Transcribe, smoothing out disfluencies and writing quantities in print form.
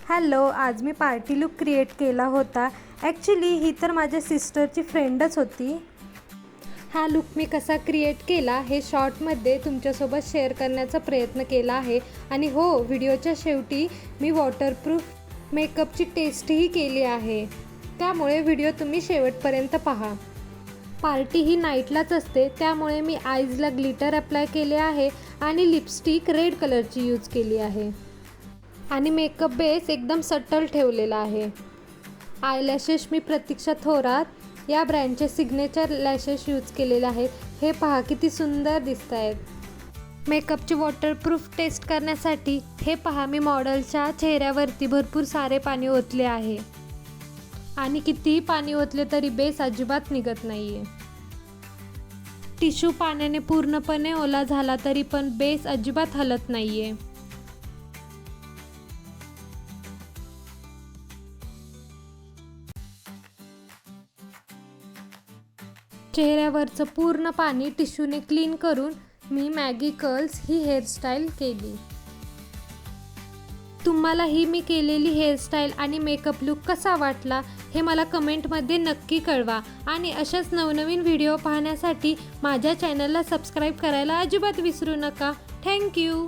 Hello, आज मी party look create केला होता। ॲक्च्युली ही तर माझ्या सिस्टरची फ्रेंडच होती। हा लुक मी कसा क्रिएट केला हे शॉर्टमध्ये तुमच्यासोबत शेअर करण्याचा प्रयत्न केला आहे। आणि हो, व्हिडिओच्या शेवटी मी वॉटरप्रूफ मेकअपची टेस्टही केली आहे, त्यामुळे व्हिडिओ तुम्ही शेवटपर्यंत पहा। पार्टी ही नाईटलाच असते, त्यामुळे मी आईजला ग्लिटर अप्लाय केले आहे आणि लिपस्टिक रेड कलरची यूज केली आहे आणि मेकअप बेस एकदम सटल ठेवलेला आहे। आयलॅशेस मी प्रतीक्षा थोरात या ब्रँडचे सिग्नेचर लॅशेस यूज केलेले आहेत। हे पहा किती सुंदर दिसत आहेत। मेकअपची वॉटरप्रूफ टेस्ट करण्यासाठी हे पहा, मी मॉडेलच्या चेहऱ्यावरती भरपूर सारे पाणी ओतले आहे आणि कितीही पाणी ओतले तरी बेस अजिबात निघत नाही आहे। टिश्यू पाण्याने पूर्णपणे ओला झाला तरी पण बेस अजिबात हलत नाही आहे। चेहऱ्यावरचं पूर्ण पाणी टिश्यूने क्लीन करून मी मॅगी कर्ल्स ही हेअरस्टाईल केली। तुम्हाला ही मी केलेली हेअरस्टाईल आणि मेकअप लुक कसा वाटला हे मला कमेंटमध्ये नक्की कळवा आणि अशाच नवनवीन व्हिडिओ पाहण्यासाठी माझ्या चॅनलला सबस्क्राईब करायला अजिबात विसरू नका। थँक्यू।